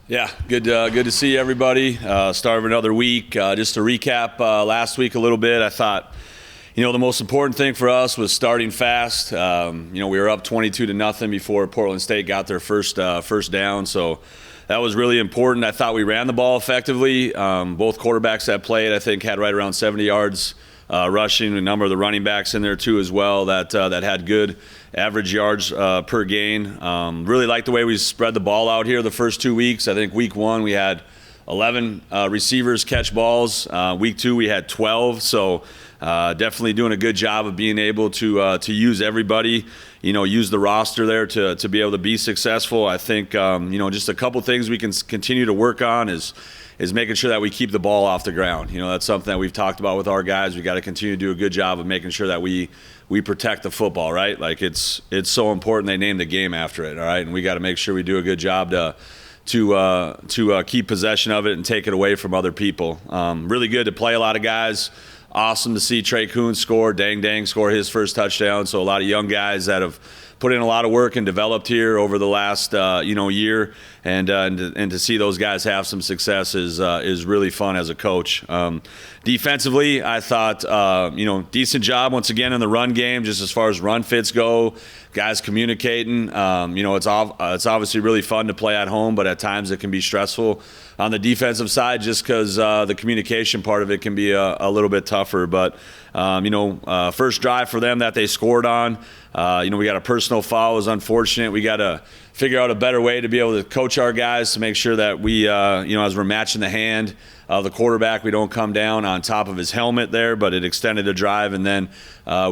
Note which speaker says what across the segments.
Speaker 1: Yeah, good to see everybody. Start of another week. Just to recap last week a little bit, I thought, the most important thing for us was starting fast. We were up 22-0 before Portland State got their first down, so that was really important. I thought we ran the ball effectively. Both quarterbacks that played, I think, had right around 70 yards rushing. A number of the running backs in there too as well that had good average yards per gain. Really like the way we spread the ball out here the first 2 weeks. I think week 1 we had 11 receivers catch balls. Week 2 we had 12. So definitely doing a good job of being able to use everybody. Use the roster there to be able to be successful. I think just a couple things we can continue to work on is making sure that we keep the ball off the ground. That's something that we've talked about with our guys. We got to continue to do a good job of making sure that we protect the football, right? Like it's so important. They named the game after it, all right? And we got to make sure we do a good job to keep possession of it and take it away from other people. Really good to play a lot of guys. Awesome to see Trey Coons score, Dang score his first touchdown. So a lot of young guys that have put in a lot of work and developed here over the last year, and to see those guys have some success is really fun as a coach. Defensively, I thought decent job once again in the run game, just as far as run fits go. Guys communicating. It's obviously really fun to play at home, but at times it can be stressful on the defensive side just because the communication part of it can be a little bit tougher. But first drive for them that they scored on. We got a personal foul. It was unfortunate. We got to figure out a better way to be able to coach our guys to make sure that we, as we're matching the hand of the quarterback, we don't come down on top of his helmet there, but it extended a drive. And then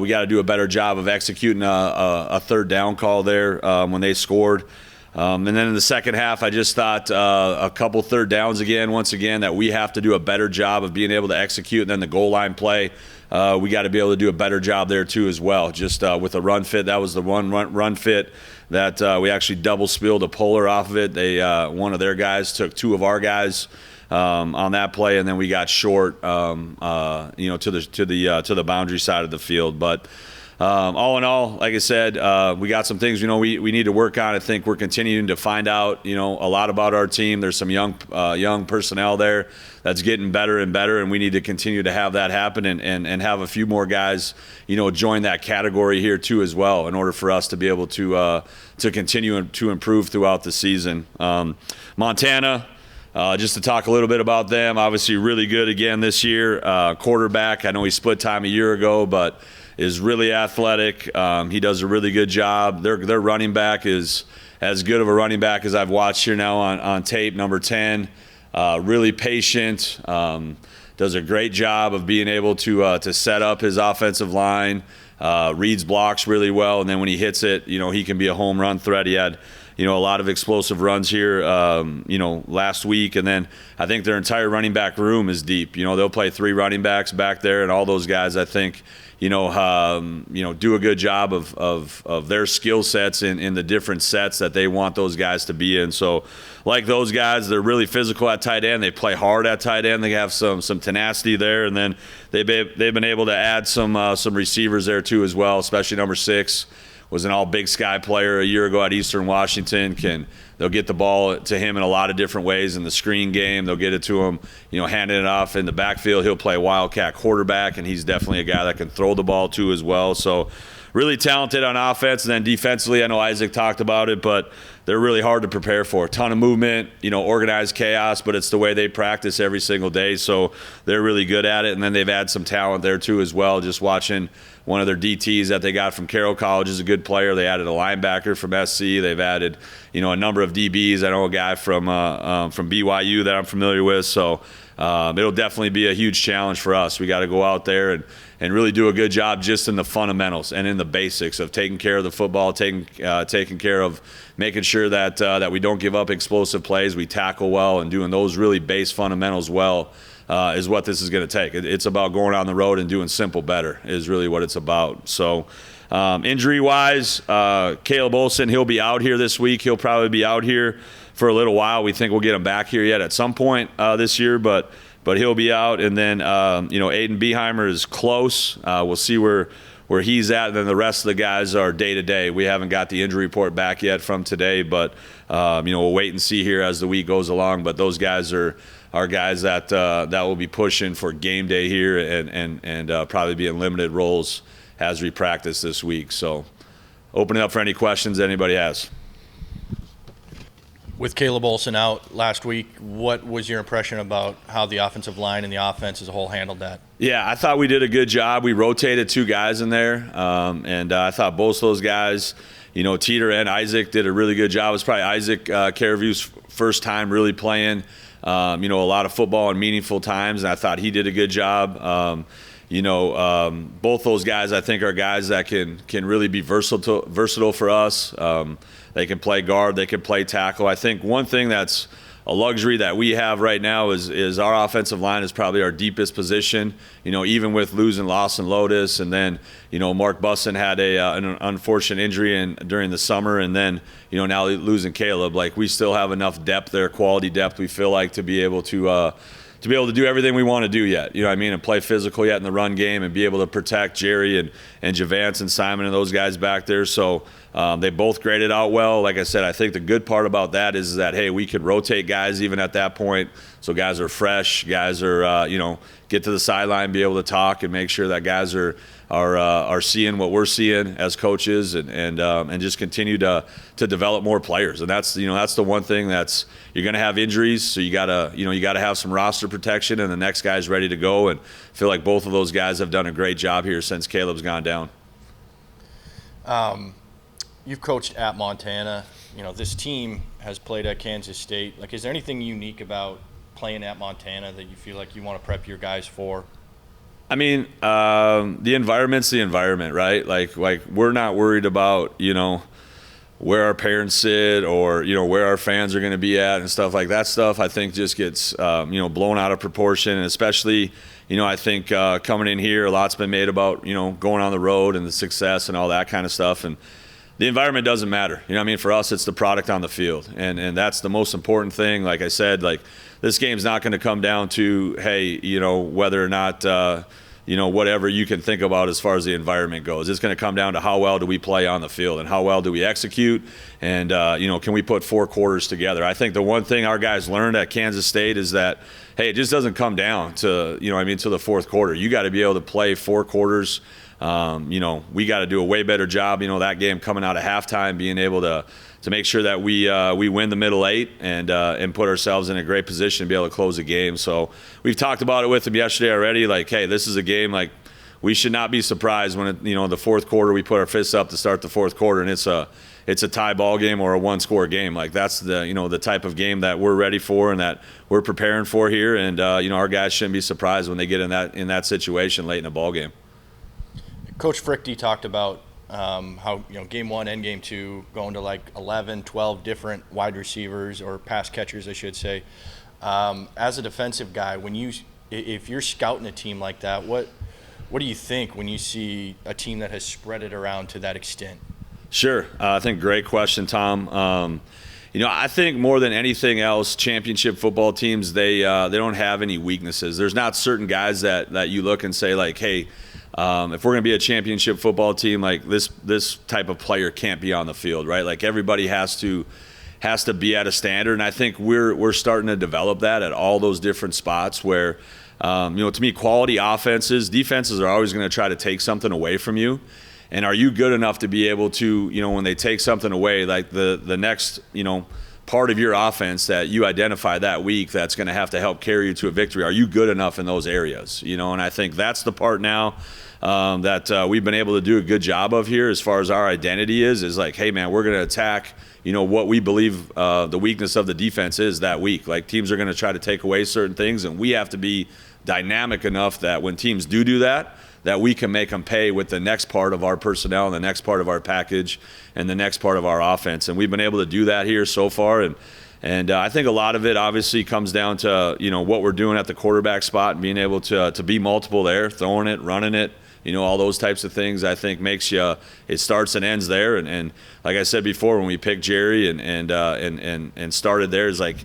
Speaker 1: we got to do a better job of executing a third down call there when they scored. And then in the second half, I just thought a couple third downs once again, that we have to do a better job of being able to execute. And then the goal line play, we got to be able to do a better job there too as well. Just with a run fit, that was the one run fit that we actually double spilled a polar off of it. They one of their guys took two of our guys on that play, and then we got short, to the boundary side of the field. But all in all, like I said, we got some things we need to work on. I think we're continuing to find out a lot about our team. There's some young personnel there that's getting better and better, and we need to continue to have that happen and have a few more guys join that category here too as well, in order for us to be able to continue to improve throughout the season. Montana. Just to talk a little bit about them, obviously really good again this year. Quarterback, I know he split time a year ago, but is really athletic. He does a really good job. Their running back is as good of a running back as I've watched here now on tape, number 10. Really patient. Does a great job of being able to set up his offensive line. Reads blocks really well, and then when he hits it, he can be a home run threat. He had a lot of explosive runs here, last week. And then I think their entire running back room is deep. They'll play 3 running backs back there, and all those guys, I think, do a good job of their skill sets in the different sets that they want those guys to be in. So like those guys, they're really physical at tight end. They play hard at tight end. They have some tenacity there. And then they've been able to add some receivers there too as well, especially number 6. Was an all Big Sky player a year ago at Eastern Washington. They'll get the ball to him in a lot of different ways in the screen game. They'll get it to him, handing it off in the backfield. He'll play Wildcat quarterback, and he's definitely a guy that can throw the ball too as well. So really talented on offense. And then defensively, I know Isaac talked about it, but they're really hard to prepare for. A ton of movement, organized chaos, but it's the way they practice every single day. So they're really good at it. And then they've had some talent there too as well. Just watching one of their DTs that they got from Carroll College is a good player. They added a linebacker from SC. They've added, a number of DBs. I know a guy from BYU that I'm familiar with. So it'll definitely be a huge challenge for us. We got to go out there and really do a good job just in the fundamentals and in the basics of taking care of the football, taking care of making sure that we don't give up explosive plays, we tackle well, and doing those really base fundamentals well. Is what this is going to take. It's about going on the road and doing simple better is really what it's about. So injury-wise, Caleb Olsen, he'll be out here this week. He'll probably be out here for a little while. We think we'll get him back here yet at some point this year, but he'll be out. And then, Aiden Beheimer is close. We'll see where he's at, and then the rest of the guys are day to day. We haven't got the injury report back yet from today, but we'll wait and see here as the week goes along. But those guys are guys that will be pushing for game day here and probably be in limited roles as we practice this week. So open it up for any questions anybody has.
Speaker 2: With Caleb Olsen out last week, what was your impression about how the offensive line and the offense as a whole handled that?
Speaker 1: Yeah, I thought we did a good job. We rotated 2 guys in there, and I thought both those guys, Teeter and Isaac, did a really good job. It was probably Isaac Caravue's first time really playing, a lot of football in meaningful times, and I thought he did a good job. Both those guys, I think, are guys that can really be versatile for us. They can play guard, they can play tackle. I think one thing that's a luxury that we have right now is our offensive line is probably our deepest position. Even with losing Lawson Lotus, and then Mark Bussin had an unfortunate injury during the summer, and then now losing Caleb. Like, we still have enough depth there, quality depth. We feel like to be able to do everything we want to do yet, and play physical yet in the run game, and be able to protect Jerry and Javance and Simon and those guys back there. So they both graded out well. Like I said, I think the good part about that is that, hey, we could rotate guys even at that point. So guys are fresh, guys are, get to the sideline, be able to talk, and make sure that guys are seeing what we're seeing as coaches, and just continue to develop more players. And that's the one thing that's, you're going to have injuries, so you gotta have some roster protection, and the next guy's ready to go. And I feel like both of those guys have done a great job here since Caleb's gone down.
Speaker 2: You've coached at Montana. This team has played at Kansas State. Like, is there anything unique about playing at Montana that you feel like you want to prep your guys for?
Speaker 1: I mean, the environment's the environment, right? Like we're not worried about, where our parents sit, or, where our fans are going to be at and stuff like that. Stuff I think just gets, blown out of proportion. And especially, I think coming in here, a lot's been made about, going on the road and the success and all that kind of stuff. And the environment doesn't matter. For us, it's the product on the field. And that's the most important thing. Like I said, this game's not going to come down to, hey, whether or not, whatever you can think about as far as the environment goes. It's going to come down to how well do we play on the field, and how well do we execute, and, can we put 4 quarters together. I think the one thing our guys learned at Kansas State is that, hey, it just doesn't come down to, to the fourth quarter. You got to be able to play 4 quarters. We got to do a way better job, that game coming out of halftime, being able to make sure that we win the middle 8 and put ourselves in a great position to be able to close the game. So we've talked about it with them yesterday already. Like, hey, this is a game, like, we should not be surprised when the fourth quarter we put our fists up to start the fourth quarter and it's a tie ball game or a 1-score game. Like, that's the type of game that we're ready for and that we're preparing for here. And our guys shouldn't be surprised when they get in that situation late in a ball game.
Speaker 2: Coach Fruechte talked about how game 1 and game 2 going to 11, 12 different wide receivers, or pass catchers, I should say. As a defensive guy, if you're scouting a team like that, what do you think when you see a team that has spread it around to that extent? Sure,
Speaker 1: I think great question, Tom. I think more than anything else, championship football teams, they don't have any weaknesses. There's not certain guys that you look and say, like, hey, if we're going to be a championship football team, like, this type of player can't be on the field, right? Like, everybody has to be at a standard, and I think we're starting to develop that at all those different spots where, to me, quality defenses are always going to try to take something away from you. And are you good enough to be able to, when they take something away, like the next, part of your offense that you identify that week that's going to have to help carry you to a victory, are you good enough in those areas? And I think that's the part now that we've been able to do a good job of here as far as our identity is like, hey, man, we're going to attack, what we believe the weakness of the defense is that week. Like, teams are going to try to take away certain things, and we have to be dynamic enough that when teams do that we can make them pay with the next part of our personnel and the next part of our package and the next part of our offense. And we've been able to do that here so far. And I think a lot of it obviously comes down to, what we're doing at the quarterback spot and being able to be multiple there, throwing it, running it, all those types of things. I think makes it starts and ends there. And like I said before, when we picked Jerry and started there, is like,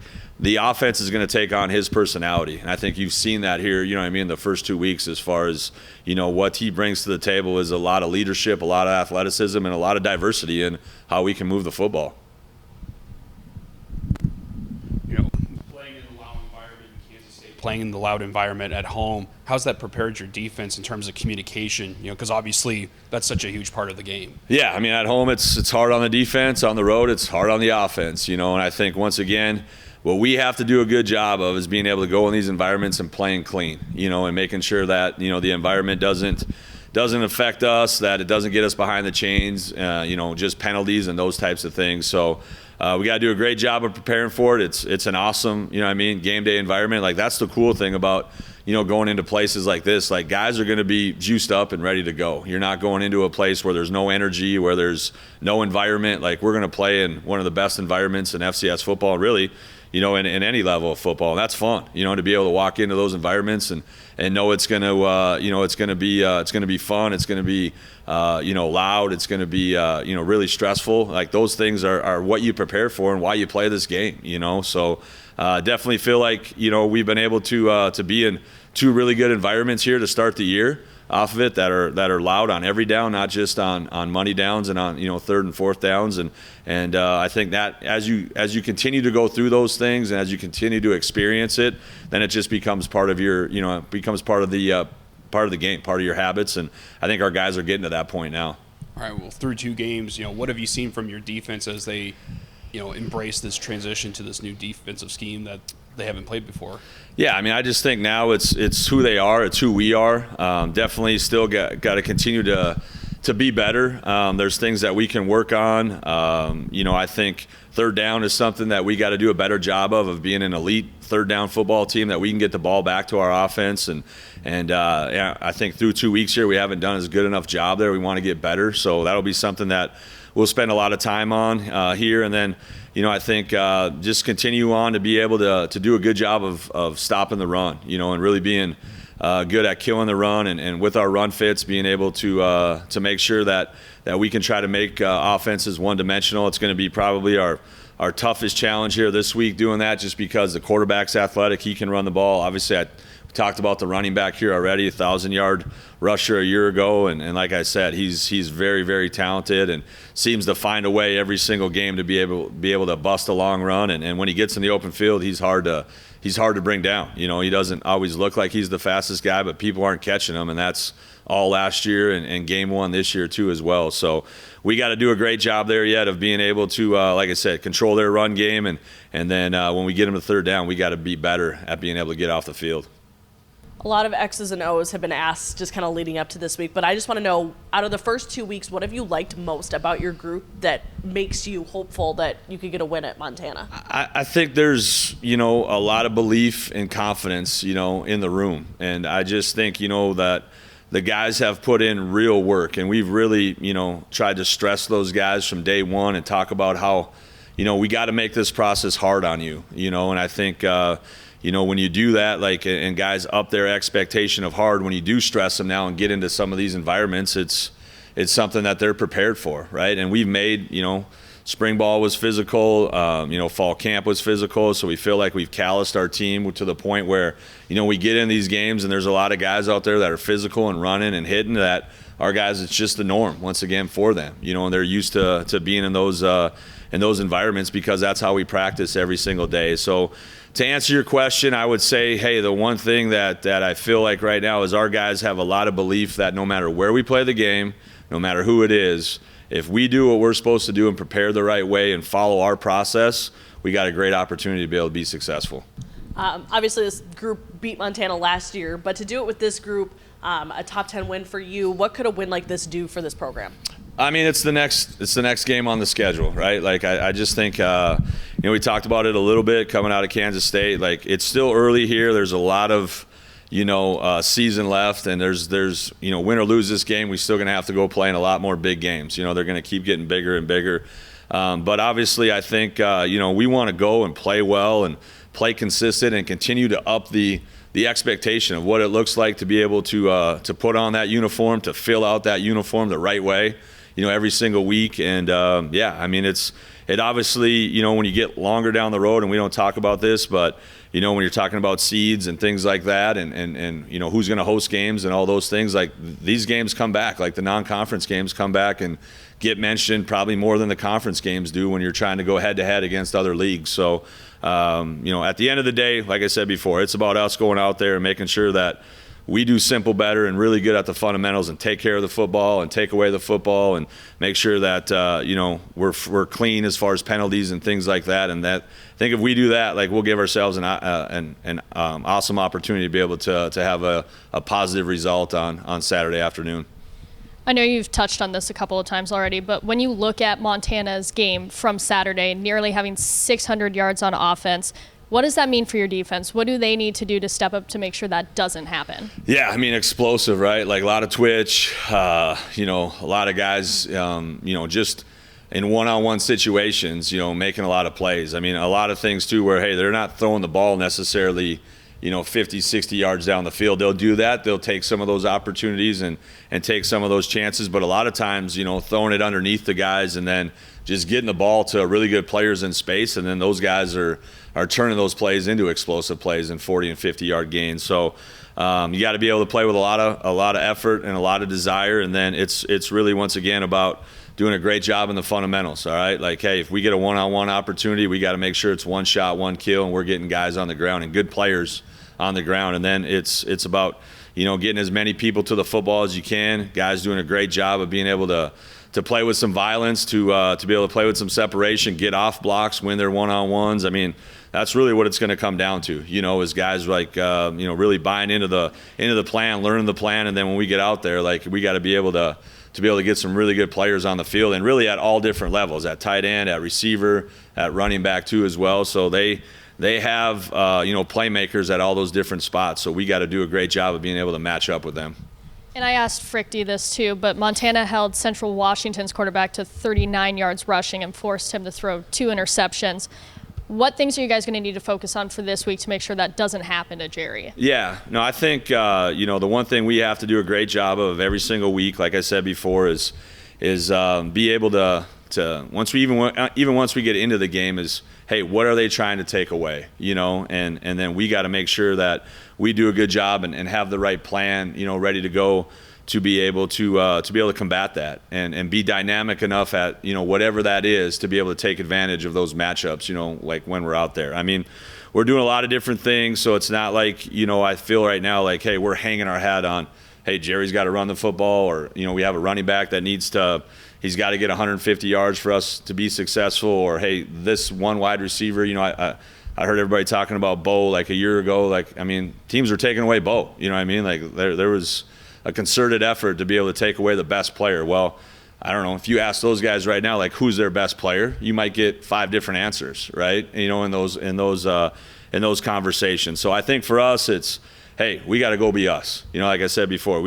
Speaker 1: the offense is going to take on his personality. And I think you've seen that here, you know what I mean, the first 2 weeks as far as, you know, what he brings to the table is a lot of leadership, a lot of athleticism, and a lot of diversity in how we can move the football.
Speaker 3: You know, playing in the loud environment in Kansas State, playing in the loud environment at home, how's that prepared your defense in terms of communication? You know, because obviously that's such a huge part of the game.
Speaker 1: Yeah, I mean, at home it's hard on the defense. On the road, it's hard on the offense, you know, and I think once again, what we have to do a good job of is being able to go in these environments and playing clean, you know, and making sure that, you know, the environment doesn't affect us, that it doesn't get us behind the chains, you know, just penalties and those types of things. So we got to do a great job of preparing for it. It's an awesome, you know what I mean, game day environment. Like, that's the cool thing about, you know, going into places like this. Like, guys are going to be juiced up and ready to go. You're not going into a place where there's no energy, where there's no environment. Like, we're going to play in one of the best environments in FCS football, really, you know, in any level of football. And that's fun, you know, to be able to walk into those environments and know it's going to, you know, it's going to be fun. It's going to be, you know, loud. It's going to be, you know, really stressful. Like, those things are what you prepare for and why you play this game, you know. So definitely feel like, you know, we've been able to be in two really good environments here to start the year off of it that are loud on every down, not just on money downs and on, you know, third and fourth downs. And I think that as you continue to go through those things and as you continue to experience it, then it just becomes part of your, you know, it becomes part of the game, part of your habits. And I think our guys are getting to that point now.
Speaker 3: All right, well, through 2 games, you know, what have you seen from your defense as they, you know, embrace this transition to this new defensive scheme that they haven't played before?
Speaker 1: Yeah, I mean, I just think now it's who they are, it's who we are. Definitely still got to continue to be better. There's things that we can work on. You know, I think third down is something that we got to do a better job of being an elite third down football team, that we can get the ball back to our offense. And yeah, I think through 2 weeks here, we haven't done as good enough job there. We want to get better. So that'll be something that we'll spend a lot of time on here. And then, you know, I think just continue on to be able to do a good job of stopping the run, you know, and really being good at killing the run, and with our run fits, being able to make sure that we can try to make offenses one-dimensional. It's going to be probably our toughest challenge here this week doing that, just because the quarterback's athletic. He can run the ball. Obviously, I talked about the running back here already, 1,000-yard rusher a year ago, and like I said, he's very, very talented and seems to find a way every single game to be able to bust a long run. And when he gets in the open field, he's hard to bring down. You know, he doesn't always look like he's the fastest guy, but people aren't catching him, and that's all last year and game 1 this year too as well. So we got to do a great job there yet of being able to, like I said, control their run game, and then when we get them to third down, we got to be better at being able to get off the field.
Speaker 4: A lot of X's and O's have been asked just kind of leading up to this week, but I just want to know, out of the first 2 weeks, what have you liked most about your group that makes you hopeful that you could get a win at Montana?
Speaker 1: I think there's, you know, a lot of belief and confidence, you know, in the room. And I just think, you know, that the guys have put in real work, and we've really, you know, tried to stress those guys from day one and talk about how, you know, we got to make this process hard on you, you know. And I think, you know, when you do that, like, and guys up their expectation of hard, when you do stress them now and get into some of these environments, it's something that they're prepared for, right? And we've made, you know, spring ball was physical, you know, fall camp was physical, so we feel like we've calloused our team to the point where, you know, we get in these games and there's a lot of guys out there that are physical and running and hitting, that our guys, it's just the norm once again for them, you know, and they're used to being in those environments because that's how we practice every single day. So to answer your question, I would say, hey, the one thing that I feel like right now is our guys have a lot of belief that no matter where we play the game, no matter who it is, if we do what we're supposed to do and prepare the right way and follow our process, we got a great opportunity to be able to be successful.
Speaker 4: Obviously, this group beat Montana last year, but to do it with this group, a top 10 win for you, what could a win like this do for this program?
Speaker 1: I mean, it's the next game on the schedule, right? Like, I just think, you know, we talked about it a little bit coming out of Kansas State. Like, it's still early here. There's a lot of, you know, season left, and there's, you know, win or lose this game, we still going to have to go play in a lot more big games. You know, they're going to keep getting bigger and bigger. But obviously, I think, you know, we want to go and play well and play consistent and continue to up the expectation of what it looks like to be able to put on that uniform, to fill out that uniform the right way, you know, every single week. And yeah, I mean, it's it obviously, you know, when you get longer down the road, and we don't talk about this, but, you know, when you're talking about seeds and things like that, and you know, who's going to host games and all those things, like these games come back, like the non-conference games come back and get mentioned probably more than the conference games do when you're trying to go head-to-head against other leagues. So, you know, at the end of the day, like I said before, it's about us going out there and making sure that we do simple better and really good at the fundamentals and take care of the football and take away the football and make sure that you know, we're clean as far as penalties and things like that. And that, I think if we do that, like, we'll give ourselves an awesome opportunity to be able to have a positive result on Saturday afternoon.
Speaker 5: I know you've touched on this a couple of times already, but when you look at Montana's game from Saturday, nearly having 600 yards on offense, what does that mean for your defense? What do they need to do to step up to make sure that doesn't happen? Yeah,
Speaker 1: I mean, explosive, right? Like a lot of twitch, you know, a lot of guys, you know, just in one-on-one situations, you know, making a lot of plays. I mean, a lot of things too where, hey, they're not throwing the ball necessarily, you know, 50, 60 yards down the field. They'll do that. They'll take some of those opportunities and take some of those chances. But a lot of times, you know, throwing it underneath the guys and then just getting the ball to really good players in space, and then those guys are turning those plays into explosive plays and 40 and 50-yard gains. So you got to be able to play with a lot of effort and a lot of desire, and then it's really, once again, about doing a great job in the fundamentals. All right, like, hey, if we get a one-on-one opportunity, we got to make sure it's one shot, one kill, and we're getting guys on the ground and good players on the ground. And then it's about, you know, getting as many people to the football as you can. Guys doing a great job of being able to play with some violence, to be able to play with some separation, get off blocks, win their one-on-ones. I mean, that's really what it's going to come down to, you know, is guys like, you know, really buying into the plan, learning the plan, and then when we get out there, like, we got to be able to get some really good players on the field, and really at all different levels, at tight end, at receiver, at running back too as well. So they have, you know, playmakers at all those different spots. So we got to do a great job of being able to match up with them.
Speaker 5: And I asked Fruechte this too, but Montana held Central Washington's quarterback to 39 yards rushing and forced him to throw 2 interceptions. What things are you guys going to need to focus on for this week to make sure that doesn't happen to Jerry?
Speaker 1: Yeah, no, I think, you know, the one thing we have to do a great job of every single week, like I said before, is be able to once we once we get into the game, is, hey, what are they trying to take away, you know, and then we got to make sure that we do a good job and have the right plan, you know, ready to go to be able to combat that and be dynamic enough at, you know, whatever that is, to be able to take advantage of those matchups, you know, like when we're out there. I mean, we're doing a lot of different things, so it's not like, you know, I feel right now like, hey, we're hanging our hat on, hey, Jerry's got to run the football, or, you know, we have a running back that he's got to get 150 yards for us to be successful, or, hey, this one wide receiver, you know, I heard everybody talking about Bo like a year ago. Like, I mean, teams were taking away Bo, you know what I mean? Like, there was a concerted effort to be able to take away the best player. Well, I don't know, if you ask those guys right now, like, who's their best player, you might get 5 different answers, right? You know, in those conversations. So I think for us, it's, hey, we got to go be us. You know, like I said before,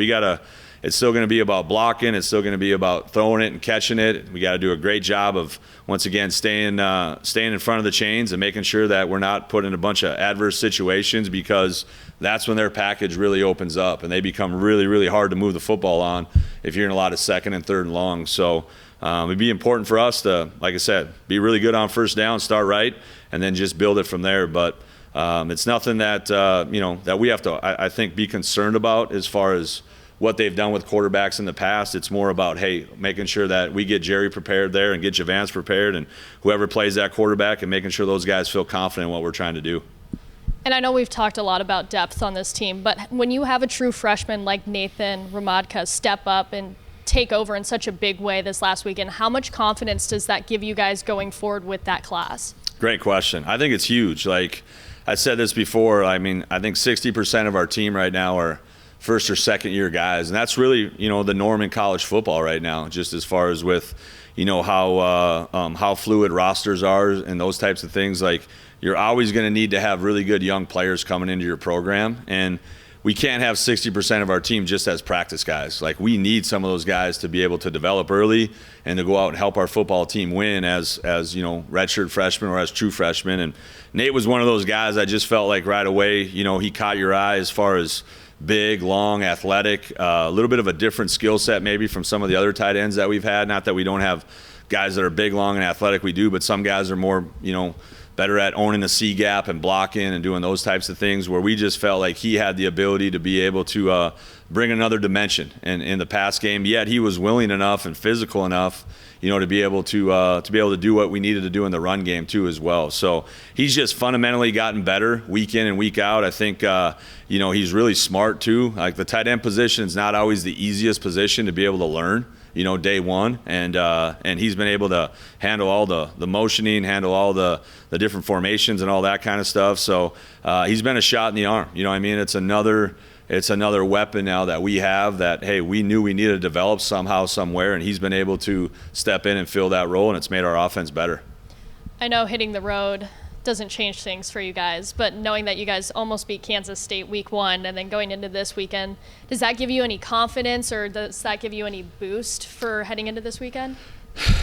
Speaker 1: it's still going to be about blocking. It's still going to be about throwing it and catching it. We got to do a great job of, once again, staying in front of the chains and making sure that we're not put in a bunch of adverse situations, because that's when their package really opens up and they become really, really hard to move the football on if you're in a lot of second and third and long. So it'd be important for us to, like I said, be really good on first down, start right, and then just build it from there. But it's nothing that, you know, that we have to, I think, be concerned about as far as what they've done with quarterbacks in the past. It's more about, hey, making sure that we get Jerry prepared there and get Javance prepared and whoever plays that quarterback, and making sure those guys feel confident in what we're trying to do.
Speaker 5: And I know we've talked a lot about depth on this team, but when you have a true freshman like Nathan Ramadka step up and take over in such a big way this last weekend, how much confidence does that give you guys going forward with that class?
Speaker 1: Great question. I think it's huge. Like I said this before, I mean, I think 60% of our team right now are first or second year guys, and that's really, you know, the norm in college football right now, just as far as with, you know, how fluid rosters are and those types of things. Like, you're always going to need to have really good young players coming into your program, and we can't have 60% of our team just as practice guys. Like, we need some of those guys to be able to develop early and to go out and help our football team win as you know, redshirt freshmen or as true freshmen. And Nate was one of those guys I just felt like right away, you know, he caught your eye as far as big, long, athletic, a little bit of a different skill set maybe from some of the other tight ends that we've had. Not that we don't have guys that are big, long, and athletic, we do, but some guys are more, better at owning the C gap and blocking and doing those types of things, where we just felt like he had the ability to be able to bring another dimension in the pass game. Yet he was willing enough and physical enough, to be able to do what we needed to do in the run game too as well. So he's just fundamentally gotten better week in and week out. I think he's really smart too. Like the tight end position is not always the easiest position to be able to learn, day one, and he's been able to handle all the motioning, handle all the different formations and all that kind of stuff. So he's been a shot in the arm. It's another weapon now that we have that, hey, we knew we needed to develop somehow, somewhere, and he's been able to step in and fill that role, and it's made our offense better.
Speaker 5: I know hitting the road doesn't change things for you guys, but knowing that you guys almost beat Kansas State week 1 and then going into this weekend, does that give you any confidence, or does that give you any boost for heading into this weekend?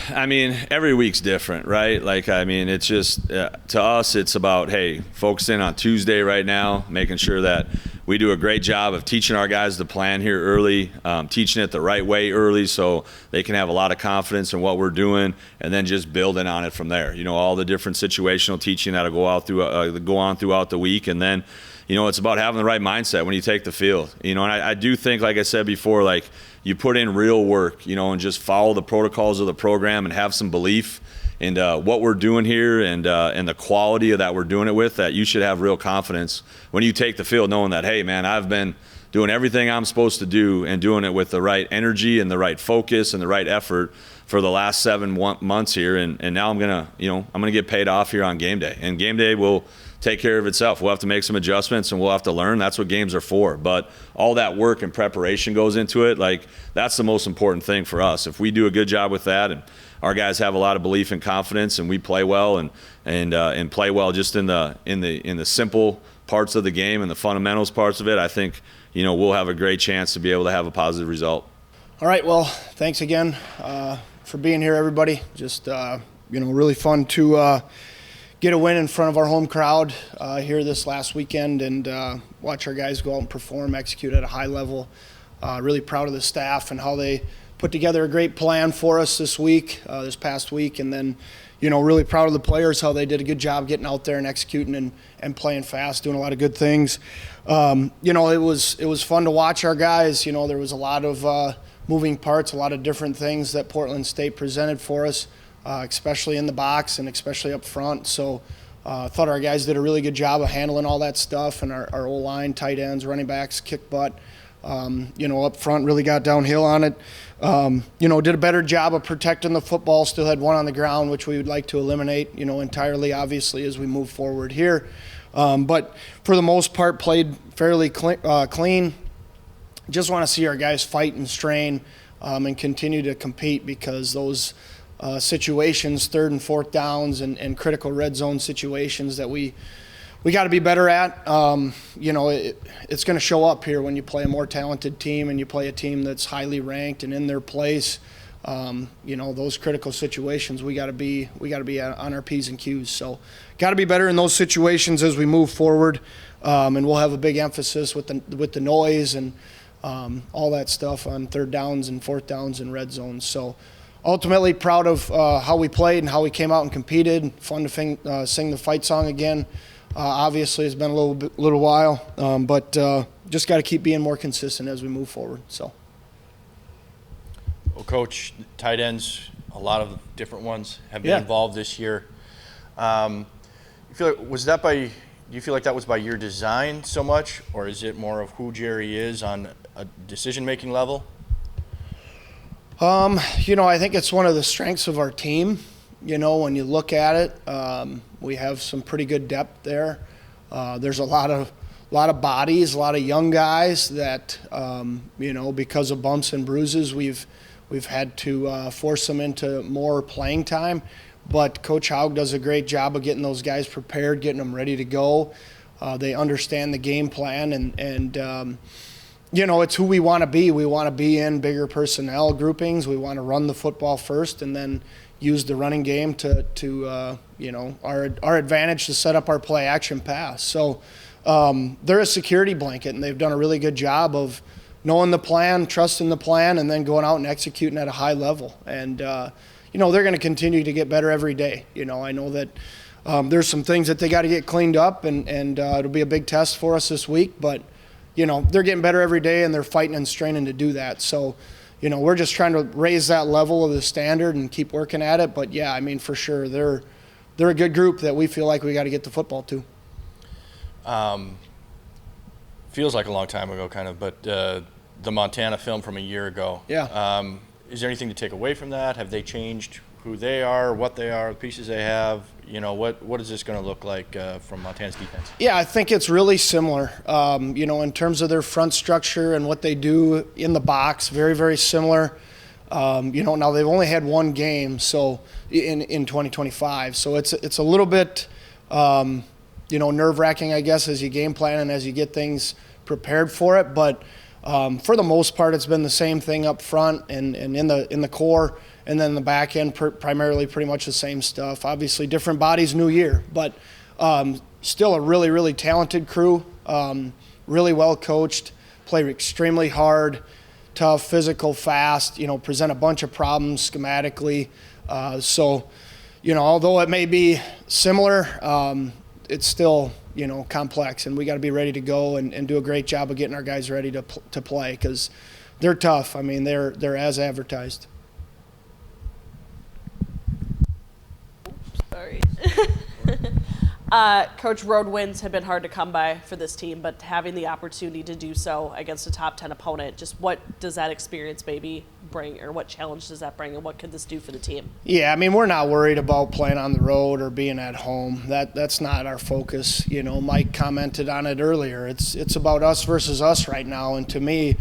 Speaker 1: I mean, every week's different, right? It's just, to us, it's about, hey, focusing on Tuesday right now, making sure that we do a great job of teaching our guys the plan here early, teaching it the right way early so they can have a lot of confidence in what we're doing, and then just building on it from there. All the different situational teaching that'll go on throughout the week, and then, it's about having the right mindset when you take the field. And I do think, like I said before, like you put in real work, and just follow the protocols of the program and have some belief in what we're doing here and the quality of that we're doing it with, that you should have real confidence when you take the field, knowing that, hey, man, I've been doing everything I'm supposed to do and doing it with the right energy and the right focus and the right effort for the last 7 months here. And now I'm gonna get paid off here on game day. And game day will take care of itself. We'll have to make some adjustments and we'll have to learn. That's what games are for. But all that work and preparation goes into it. Like, that's the most important thing for us. If we do a good job with that, and our guys have a lot of belief and confidence, and we play well and play well just in the simple parts of the game and the fundamentals parts of it, I think we'll have a great chance to be able to have a positive result.
Speaker 6: All right, well, thanks again for being here, everybody. Just really fun to get a win in front of our home crowd here this last weekend, and watch our guys go out and perform, execute at a high level. Really proud of the staff and how they put together a great plan for us this past week, and then really proud of the players, how they did a good job getting out there and executing and playing fast, doing a lot of good things. It was fun to watch our guys. There was a lot of moving parts, a lot of different things that Portland State presented for us, especially in the box and especially up front. So I thought our guys did a really good job of handling all that stuff, and our O-line, tight ends, running backs, kick butt, up front really got downhill on it. Did a better job of protecting the football, still had one on the ground, which we would like to eliminate, entirely, obviously, as we move forward here. But for the most part, played fairly clean. Just want to see our guys fight and strain and continue to compete, because those situations, 3rd and 4th downs and critical red zone situations that we got to be better at. It's going to show up here when you play a more talented team and you play a team that's highly ranked and in their place. Those critical situations, we got to be on our P's and Q's. So got to be better in those situations as we move forward. And we'll have a big emphasis with the noise and all that stuff on 3rd downs and 4th downs and red zones. So ultimately proud of how we played and how we came out and competed. Fun to sing the fight song again. Obviously, it's been a little while, but just got to keep being more consistent as we move forward. So,
Speaker 2: well, Coach, tight ends, a lot of different ones have been involved this year. Do you feel like that was by your design so much, or is it more of who Jerry is on a decision-making level?
Speaker 6: I think it's one of the strengths of our team. When you look at it, we have some pretty good depth there. There's a lot of bodies, a lot of young guys that, because of bumps and bruises, we've had to force them into more playing time. But Coach Haug does a great job of getting those guys prepared, getting them ready to go. They understand the game plan, and it's who we want to be. We want to be in bigger personnel groupings. We want to run the football first, and then use the running game to our advantage to set up our play action pass. So they're a security blanket, and they've done a really good job of knowing the plan, trusting the plan, and then going out and executing at a high level. And they're going to continue to get better every day. I know that there's some things that they got to get cleaned up, and it'll be a big test for us this week. But, they're getting better every day, and they're fighting and straining to do that. So, we're just trying to raise that level of the standard and keep working at it. But, yeah, I mean, for sure, they're a good group that we feel like we got to get the football to.
Speaker 2: Feels like a long time ago, kind of, but the Montana film from a year ago.
Speaker 6: Yeah.
Speaker 2: Is there anything to take away from that? Have they changed who they are, what they are, the pieces they have? What is this going to look like from Montana's defense?
Speaker 6: Yeah, I think it's really similar. In terms of their front structure and what they do in the box, very, very similar. Now they've only had one game, so in 2025, so it's a little bit, nerve-wracking, I guess, as you game plan and as you get things prepared for it. But for the most part, it's been the same thing up front and in the core, and then the back end primarily pretty much the same stuff. Obviously, different bodies, new year, but still a really, really talented crew, really well coached, play extremely hard, tough, physical, fast. Present a bunch of problems schematically. So, although it may be similar, it's still complex, and we got to be ready to go and do a great job of getting our guys ready to play, because they're tough. I mean, they're as advertised.
Speaker 4: Sorry. Coach, road wins have been hard to come by for this team, but having the opportunity to do so against a top 10 opponent, just what does that experience maybe bring, or what challenge does that bring, and what could this do for the team?
Speaker 6: Yeah, I mean, we're not worried about playing on the road or being at home. That's not our focus. Mike commented on it earlier. It's about us versus us right now, and to me,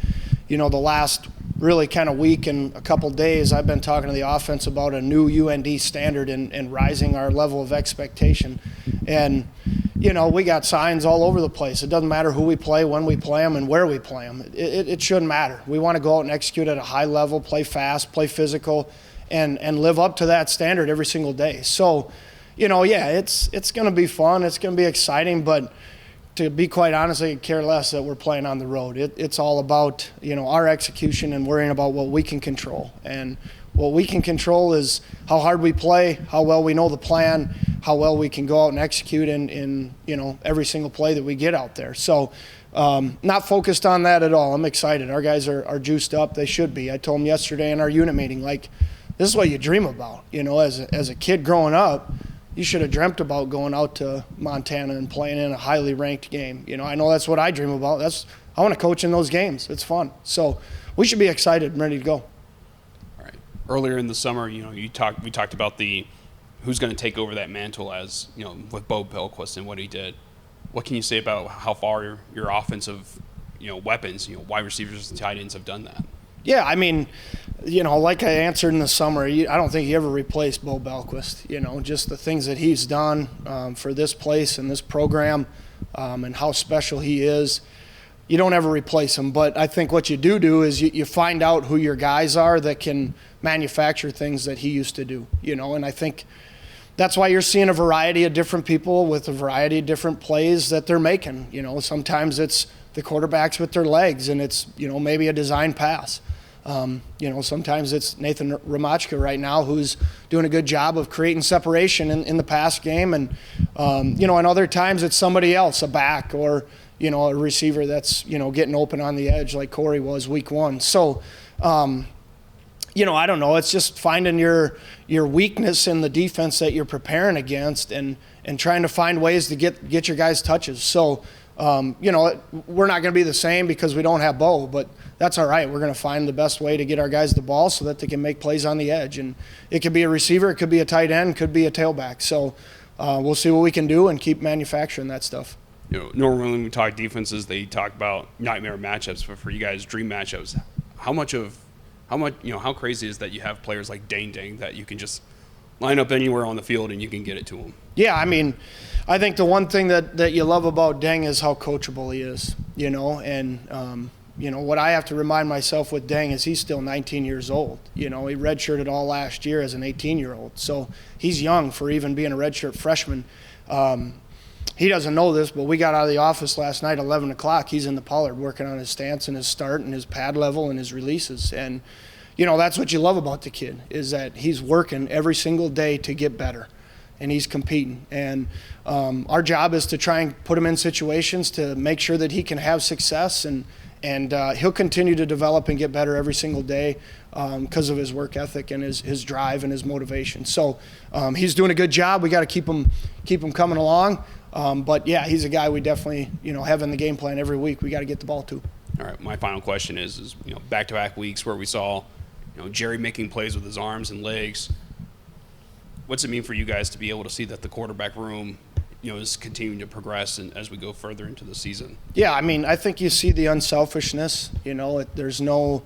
Speaker 6: the last really kind of week and a couple days, I've been talking to the offense about a new UND standard and rising our level of expectation. And, we got signs all over the place. It doesn't matter who we play, when we play them, and where we play them. It shouldn't matter. We want to go out and execute at a high level, play fast, play physical, and live up to that standard every single day. So, it's going to be fun. It's going to be exciting, but to be quite honest, I could care less that we're playing on the road. It's all about, our execution and worrying about what we can control. And what we can control is how hard we play, how well we know the plan, how well we can go out and execute in every single play that we get out there. So not focused on that at all. I'm excited. Our guys are juiced up. They should be. I told them yesterday in our unit meeting, this is what you dream about. As a kid growing up, you should have dreamt about going out to Montana and playing in a highly ranked game. I know that's what I dream about. I want to coach in those games. It's fun. So we should be excited and ready to go.
Speaker 3: All right. Earlier in the summer, we talked about who's going to take over that mantle as, with Bo Belquist and what he did. What can you say about how far your offensive, weapons, wide receivers and tight ends have done that?
Speaker 6: Yeah, I mean, like I answered in the summer, I don't think he ever replaced Bo Belquist. Just the things that he's done for this place and this program, and how special he is. You don't ever replace him, but I think what you do is you find out who your guys are that can manufacture things that he used to do. And I think that's why you're seeing a variety of different people with a variety of different plays that they're making. Sometimes it's the quarterbacks with their legs, and it's maybe a design pass. Sometimes it's Nathan Ramachka right now, who's doing a good job of creating separation in the pass game. And, and other times it's somebody else, a back or, a receiver that's, getting open on the edge like Corey was week one. So, I don't know. It's just finding your weakness in the defense that you're preparing against and trying to find ways to get your guys touches. So, we're not going to be the same because we don't have Bo, but that's all right. We're going to find the best way to get our guys the ball so that they can make plays on the edge. And it could be a receiver, it could be a tight end, could be a tailback. So we'll see what we can do and keep manufacturing that stuff.
Speaker 3: Normally when we talk defenses, they talk about nightmare matchups, but for you guys, dream matchups. How crazy is that you have players like Dang that you can just line up anywhere on the field and you can get it to them?
Speaker 6: Yeah, I mean, I think the one thing that you love about Dang is how coachable he is, and what I have to remind myself with Dang is he's still 19 years old. He redshirted all last year as an 18-year-old, so he's young for even being a redshirt freshman. He doesn't know this, but we got out of the office last night at 11 o'clock. He's in the Pollard working on his stance and his start and his pad level and his releases. And, that's what you love about the kid, is that he's working every single day to get better, and he's competing. And our job is to try and put him in situations to make sure that he can have success, and he'll continue to develop and get better every single day because of his work ethic and his drive and his motivation. So he's doing a good job. We got to keep him coming along. But yeah, he's a guy we definitely have in the game plan every week. We got to get the ball to.
Speaker 3: All right, my final question is back-to-back weeks where we saw Jerry making plays with his arms and legs. What's it mean for you guys to be able to see that the quarterback room is continuing to progress and as we go further into the season?
Speaker 6: Yeah, I mean, I think you see the unselfishness. There's no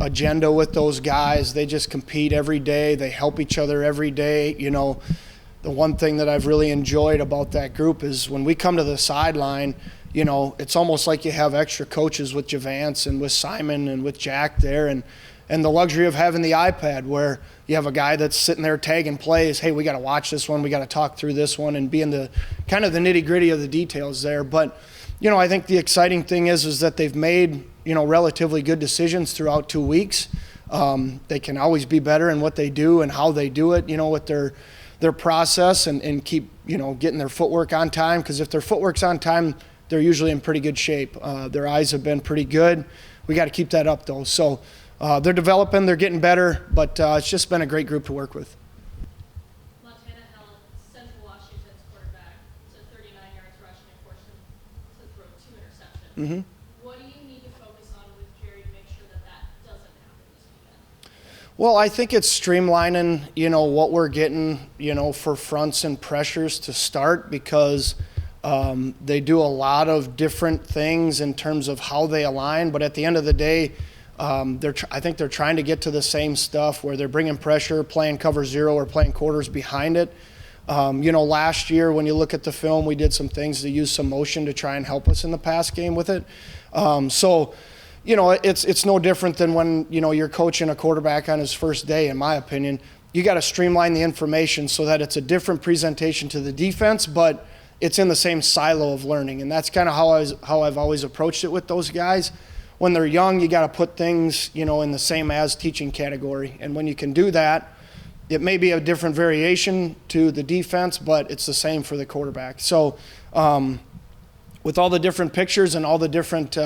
Speaker 6: agenda with those guys. They just compete every day. They help each other every day. The one thing that I've really enjoyed about that group is when we come to the sideline, it's almost like you have extra coaches with Javance and with Simon and with Jack there, and the luxury of having the iPad where you have a guy that's sitting there tagging plays. Hey, we got to watch this one. We got to talk through this one, and being the kind of the nitty-gritty of the details there. But, I think the exciting thing is that they've made, relatively good decisions throughout 2 weeks. They can always be better in what they do and how they do it, with their process and keep, getting their footwork on time. Because if their footwork's on time, they're usually in pretty good shape. Their eyes have been pretty good. We got to keep that up, though. So they're developing, they're getting better, but it's just been a great group to work with.
Speaker 5: Montana held Central Washington's quarterback to 39 yards rushing and forced him to throw 2 interceptions.
Speaker 6: Mm-hmm.
Speaker 5: What do you need to focus on with Jerry to make sure that doesn't happen this weekend?
Speaker 6: Well, I think it's streamlining, what we're getting, for fronts and pressures to start, because they do a lot of different things in terms of how they align. But at the end of the day, I think they're trying to get to the same stuff where they're bringing pressure, playing cover zero or playing quarters behind it. Last year when you look at the film, we did some things to use some motion to try and help us in the pass game with it. It's no different than when, you're coaching a quarterback on his first day, in my opinion. You got to streamline the information so that it's a different presentation to the defense, but it's in the same silo of learning. And that's kind of how I've always approached it with those guys. When they're young, you got to put things, in the same as teaching category. And when you can do that, it may be a different variation to the defense, but it's the same for the quarterback. So with all the different pictures and all the different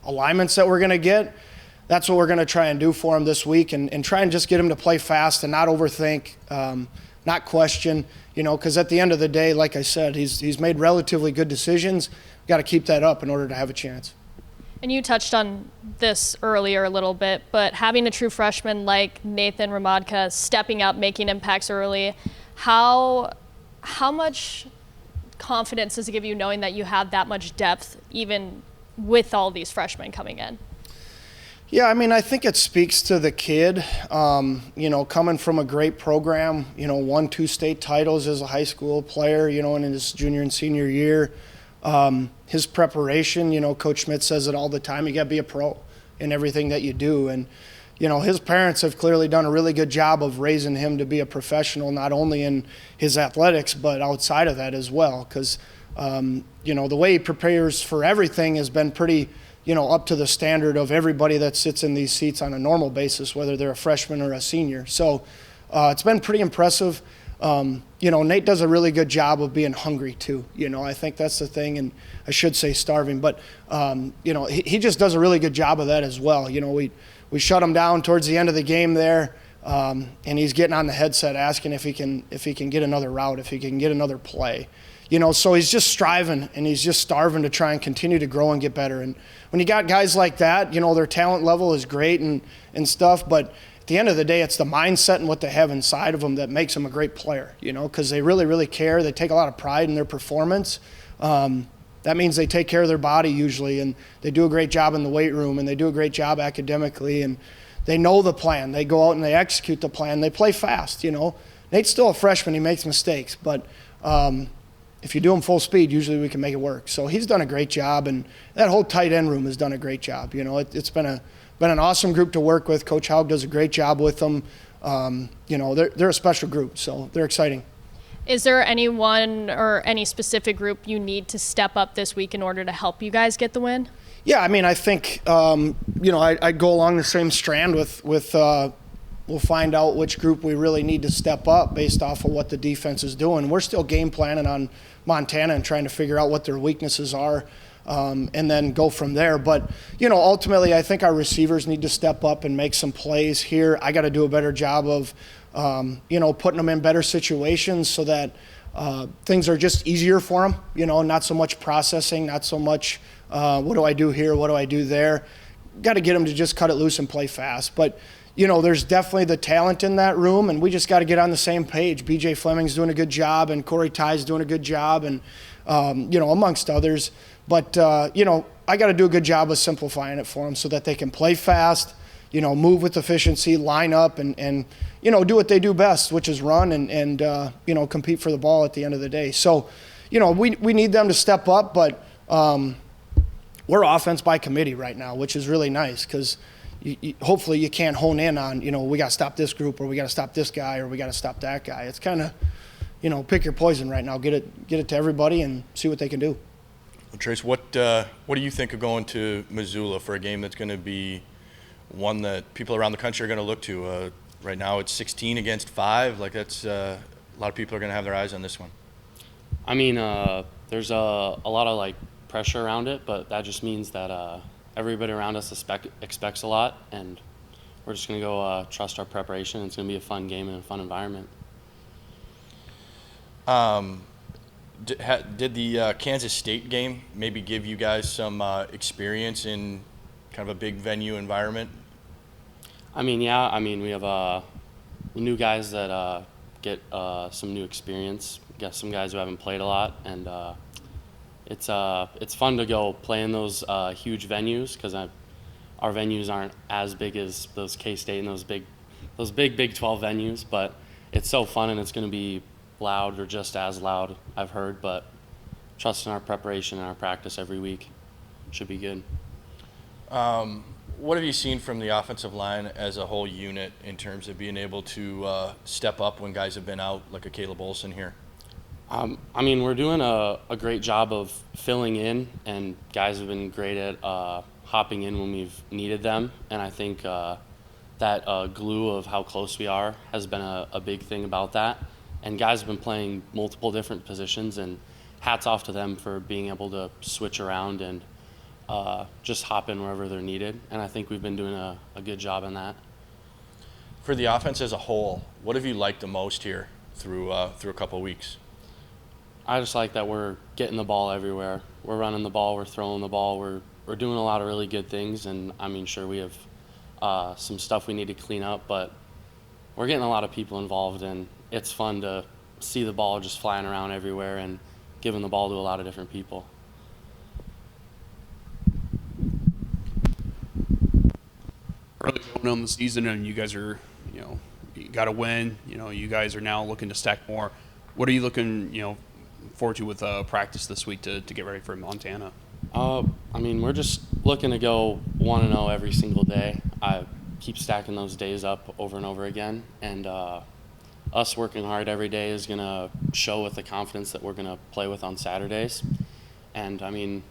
Speaker 6: alignments that we're going to get, that's what we're going to try and do for him this week, and try and just get him to play fast and not overthink, not question, because at the end of the day, like I said, he's made relatively good decisions. We've got to keep that up in order to have a chance.
Speaker 5: And you touched on this earlier a little bit, but having a true freshman like Nathan Ramadka stepping up, making impacts early, how much confidence does it give you knowing that you have that much depth, even with all these freshmen coming in?
Speaker 6: Yeah, I mean, I think it speaks to the kid, coming from a great program, won 2 state titles as a high school player, in his junior and senior year. His preparation, Coach Schmidt says it all the time, you got to be a pro in everything that you do. And, his parents have clearly done a really good job of raising him to be a professional, not only in his athletics, but outside of that as well. Because, the way he prepares for everything has been pretty, up to the standard of everybody that sits in these seats on a normal basis, whether they're a freshman or a senior. So it's been pretty impressive. Nate does a really good job of being hungry too. I think that's the thing, and I should say starving, but he just does a really good job of that as well. We shut him down towards the end of the game there, and he's getting on the headset asking if he can get another route, if he can get another play. So he's just striving and he's just starving to try and continue to grow and get better. And when you got guys like that, their talent level is great and stuff, but at the end of the day, it's the mindset and what they have inside of them that makes them a great player, because they really, really care. They take a lot of pride in their performance. That means they take care of their body usually, and they do a great job in the weight room, and they do a great job academically, and they know the plan. They go out and they execute the plan. They play fast, Nate's still a freshman. He makes mistakes, but if you do them full speed, usually we can make it work. So he's done a great job, and that whole tight end room has done a great job. It's been an awesome group to work with. Coach Haug does a great job with them. They're a special group, so they're exciting.
Speaker 5: Is there anyone or any specific group you need to step up this week in order to help you guys get the win?
Speaker 6: Yeah, I mean, I think, I'd go along the same strand with we'll find out which group we really need to step up based off of what the defense is doing. We're still game planning on Montana and trying to figure out what their weaknesses are and then go from there. But, ultimately, I think our receivers need to step up and make some plays here. I got to do a better job of, putting them in better situations so that things are just easier for them, not so much processing, not so much what do I do here, what do I do there. Got to get them to just cut it loose and play fast. But, there's definitely the talent in that room, and we just got to get on the same page. B.J. Fleming's doing a good job, and Corey Ty's doing a good job, and, amongst others. But, I got to do a good job of simplifying it for them so that they can play fast, move with efficiency, line up, and do what they do best, which is run and compete for the ball at the end of the day. So, we need them to step up, but we're offense by committee right now, which is really nice because hopefully you can't hone in on, we got to stop this group or we got to stop this guy or we got to stop that guy. It's kind of, pick your poison right now. Get it to everybody and see what they can do.
Speaker 2: Well, Trace, what do you think of going to Missoula for a game that's going to be one that people around the country are going to look to? Right now it's 16 against 5. Like that's a lot of people are going to have their eyes on this one.
Speaker 7: I mean, there's a lot of pressure around it, but that just means that everybody around us expects a lot, and we're just going to go trust our preparation. It's going to be a fun game and a fun environment.
Speaker 2: Did the Kansas State game maybe give you guys some experience in kind of a big venue environment?
Speaker 7: I mean, yeah. I mean, we have new guys that get some new experience. We got some guys who haven't played a lot, and it's fun to go play in those huge venues because our venues aren't as big as those K-State and those big Big 12 venues. But it's so fun, and it's going to be loud or just as loud, I've heard. But trusting our preparation and our practice every week should be good.
Speaker 2: What have you seen from the offensive line as a whole unit in terms of being able to step up when guys have been out, like a Caleb Olson here?
Speaker 7: I mean, we're doing a great job of filling in, and guys have been great at hopping in when we've needed them. And I think that glue of how close we are has been a big thing about that. And guys have been playing multiple different positions, and hats off to them for being able to switch around and just hop in wherever they're needed. And I think we've been doing a good job in that.
Speaker 2: For the offense as a whole, what have you liked the most here through a couple of weeks?
Speaker 7: I just like that we're getting the ball everywhere. We're running the ball, we're throwing the ball, we're doing a lot of really good things. And I mean, sure, we have some stuff we need to clean up, but we're getting a lot of people involved, and it's fun to see the ball just flying around everywhere and giving the ball to a lot of different people.
Speaker 3: Early going on the season, and you guys are, you got to win. You guys are now looking to stack more. What are you looking, forward to with practice this week to get ready for Montana?
Speaker 7: I mean, we're just looking to go 1-0 every single day. I keep stacking those days up over and over again, and us working hard every day is going to show with the confidence that we're going to play with on Saturdays. And I mean,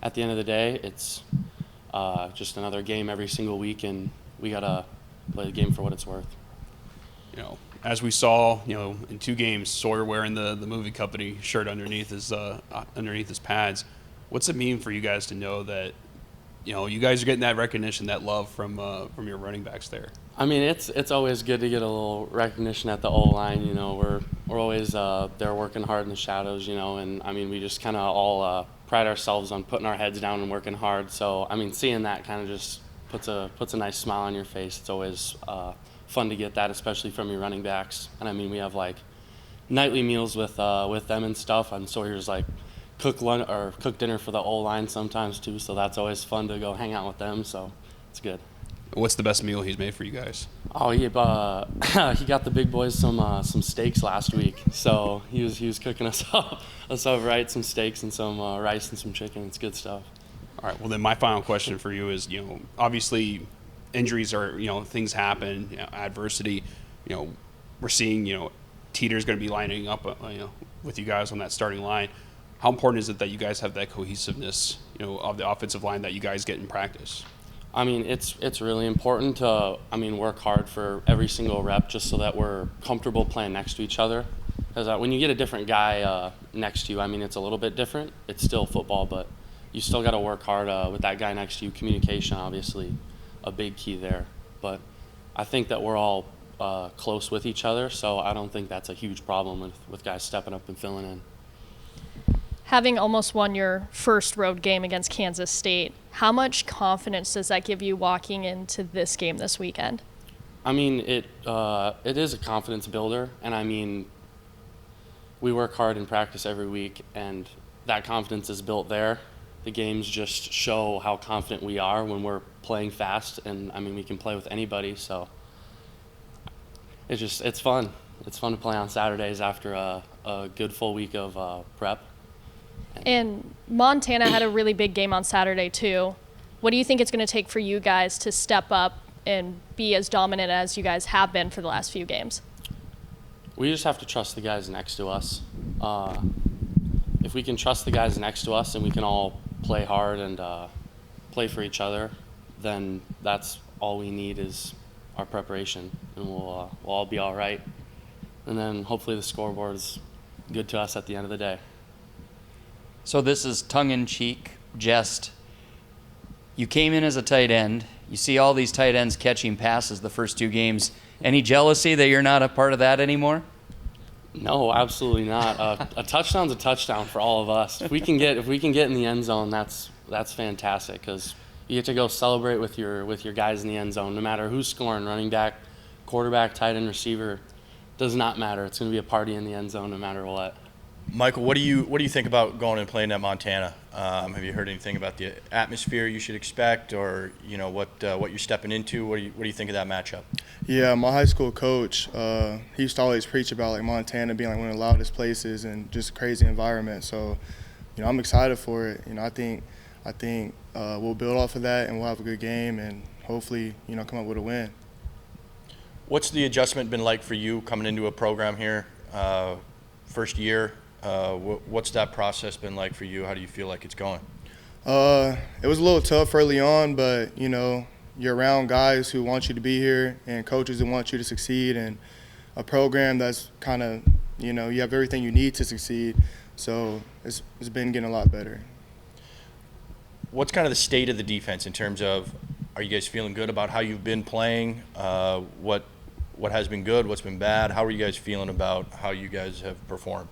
Speaker 7: at the end of the day, it's just another game every single week, and we got to play the game for what it's worth.
Speaker 3: As we saw, in 2 games, Sawyer wearing the movie company shirt underneath his pads. What's it mean for you guys to know that, you guys are getting that recognition, that love from your running backs there?
Speaker 7: I mean, it's always good to get a little recognition at the O-line. We're always there working hard in the shadows, and I mean, we just kind of all pride ourselves on putting our heads down and working hard. So I mean, seeing that kind of just puts a nice smile on your face. It's always fun to get that, especially from your running backs. And I mean, we have nightly meals with them and stuff. And Sawyer's cook lunch or cook dinner for the O-line sometimes too. So that's always fun to go hang out with them. So it's good.
Speaker 3: What's the best meal he's made for you guys?
Speaker 7: Oh, he got the big boys some steaks last week. So he was cooking us up right, some steaks and some rice and some chicken. It's good stuff.
Speaker 3: All right. Well, then my final question for you is, obviously injuries are, things happen, adversity. We're seeing, Teeter's going to be lining up, with you guys on that starting line. How important is it that you guys have that cohesiveness, of the offensive line that you guys get in practice?
Speaker 7: I mean, it's really important to, work hard for every single rep just so that we're comfortable playing next to each other. Because when you get a different guy next to you, it's a little bit different. It's still football, but you still got to work hard with that guy next to you. Communication, obviously, a big key there. But I think that we're all close with each other, so I don't think that's a huge problem with guys stepping up and filling in.
Speaker 5: Having almost won your first road game against Kansas State, how much confidence does that give you walking into this game this weekend?
Speaker 7: It is a confidence builder, and we work hard in practice every week, and that confidence is built there. The games just show how confident we are when we're playing fast, and we can play with anybody, so it's fun. It's fun to play on Saturdays after a good full week of prep.
Speaker 5: And Montana had a really big game on Saturday too. What do you think it's going to take for you guys to step up and be as dominant as you guys have been for the last few games?
Speaker 7: We just have to trust the guys next to us. If we can trust the guys next to us and we can all play hard and play for each other, then that's all we need is our preparation, and we'll all be all right. And then hopefully the scoreboard is good to us at the end of the day.
Speaker 8: So this is tongue-in-cheek jest. You came in as a tight end. You see all these tight ends catching passes the first two games. Any jealousy that you're not a part of that anymore?
Speaker 7: No, absolutely not. A touchdown's a touchdown for all of us. If we can get in the end zone, that's fantastic, because you get to go celebrate with your guys in the end zone. No matter who's scoring, running back, quarterback, tight end, receiver, does not matter. It's going to be a party in the end zone no matter what.
Speaker 2: Michael, what do you think about going and playing at Montana? Have you heard anything about the atmosphere you should expect, or what you're stepping into? What do you think of that matchup?
Speaker 6: Yeah, my high school coach, he used to always preach about Montana being one of the loudest places and just a crazy environment. So, I'm excited for it. I think we'll build off of that and we'll have a good game and hopefully come up with a win.
Speaker 2: What's the adjustment been like for you coming into a program here, first year? What's that process been like for you? How do you feel like it's going?
Speaker 6: It was a little tough early on, but you're around guys who want you to be here and coaches who want you to succeed, and a program that's kind of you have everything you need to succeed. So it's been getting a lot better.
Speaker 2: What's kind of the state of the defense in terms of, are you guys feeling good about how you've been playing? What has been good? What's been bad? How are you guys feeling about how you guys have performed?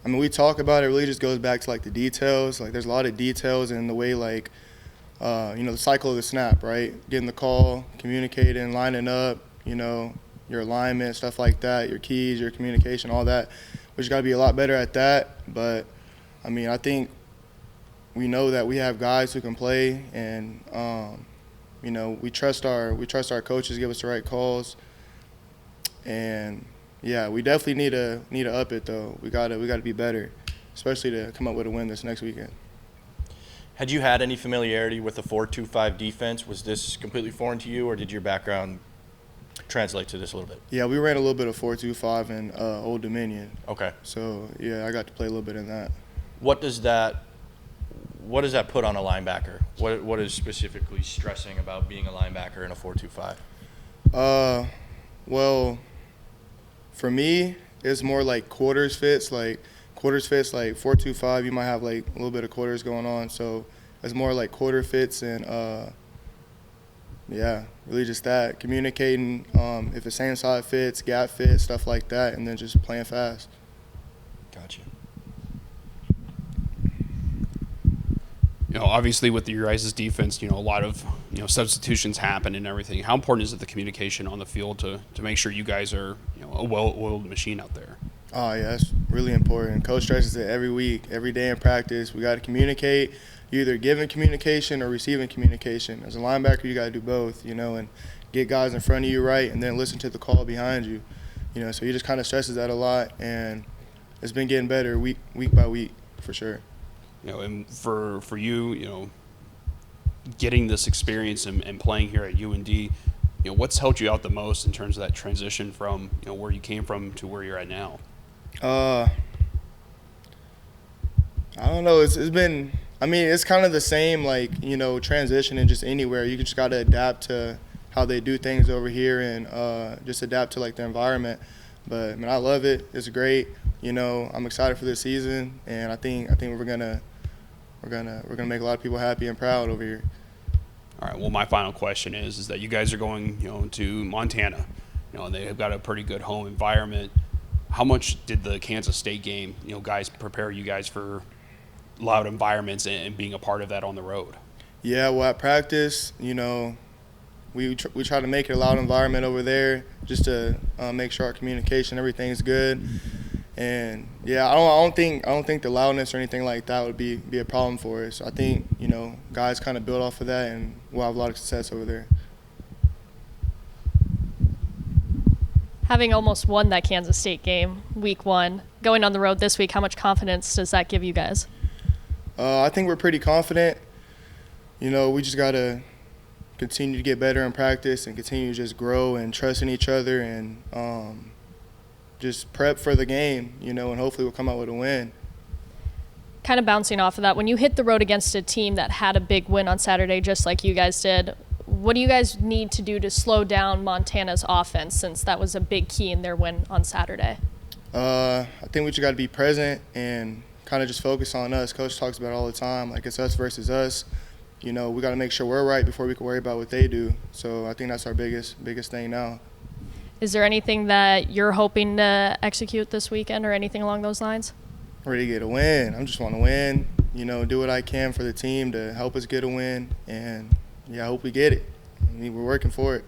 Speaker 6: We talk about it. It really just goes back to the details. There's a lot of details in the way the cycle of the snap, right? Getting the call, communicating, lining up, your alignment, stuff like that, your keys, your communication, all that. We just got to be a lot better at that. But I think we know that we have guys who can play, and we trust our coaches to give us the right calls. And yeah, we definitely need to up it though. We got to be better, especially to come up with a win this next weekend.
Speaker 2: Had you had any familiarity with the 4-2-5 defense? Was this completely foreign to you, or did your background translate to this a little bit?
Speaker 6: Yeah, we ran a little bit of 4-2-5 in Old Dominion.
Speaker 2: Okay.
Speaker 6: So yeah, I got to play a little bit in that.
Speaker 2: What does that put on a linebacker? What is specifically stressing about being a linebacker in a 4-2-5?
Speaker 6: Well, for me, it's more quarters fits. Quarters fits 4-2-5. You might have a little bit of quarters going on. So it's more quarter fits, and really just that, communicating. If it's same side fits, gap fits, stuff like that, and then just playing fast.
Speaker 2: Gotcha.
Speaker 3: Obviously with your guys' defense, a lot of substitutions happen and everything. How important is it the communication on the field to make sure you guys are a well-oiled machine out there?
Speaker 6: Oh yeah, that's really important. Coach stresses it every week, every day in practice. We got to communicate. You're either giving communication or receiving communication. As a linebacker, you got to do both, and get guys in front of you right, and then listen to the call behind you. So he just kind of stresses that a lot, and it's been getting better week by week for sure.
Speaker 3: And for you, getting this experience and playing here at UND, what's helped you out the most in terms of that transition from where you came from to where you're at now?
Speaker 9: I don't know. It's been. I mean, it's kind of the same, like, transitioning just anywhere. You just got to adapt to how they do things over here and just adapt to, like, the environment. But, I mean, I love it. It's great. I'm excited for this season, and I think we're gonna make a lot of people happy and proud over here.
Speaker 3: All right. Well, my final question is that you guys are going, to Montana, and they've got a pretty good home environment. How much did the Kansas State game, guys prepare you guys for loud environments and being a part of that on the road?
Speaker 9: Yeah, well, at practice, we try to make it a loud environment over there just to make sure our communication, everything's good. And yeah, I don't think the loudness or anything like that would be a problem for us. I think guys kind of build off of that, and we'll have a lot of success over there.
Speaker 5: Having almost won that Kansas State game, week 1, going on the road this week, how much confidence does that give you guys?
Speaker 9: I think we're pretty confident. We just got to continue to get better in practice and continue to just grow and trust in each other and just prep for the game, and hopefully we'll come out with a win.
Speaker 5: Kind of bouncing off of that, when you hit the road against a team that had a big win on Saturday, just like you guys did, what do you guys need to do to slow down Montana's offense, since that was a big key in their win on Saturday?
Speaker 9: I think we just got to be present and kind of just focus on us. Coach talks about it all the time, like it's us versus us. We got to make sure we're right before we can worry about what they do. So I think that's our biggest thing now.
Speaker 5: Is there anything that you're hoping to execute this weekend or anything along those lines?
Speaker 9: Ready to get a win. I just want to win, do what I can for the team to help us get a win. And, yeah, I hope we get it. I mean, we're working for it.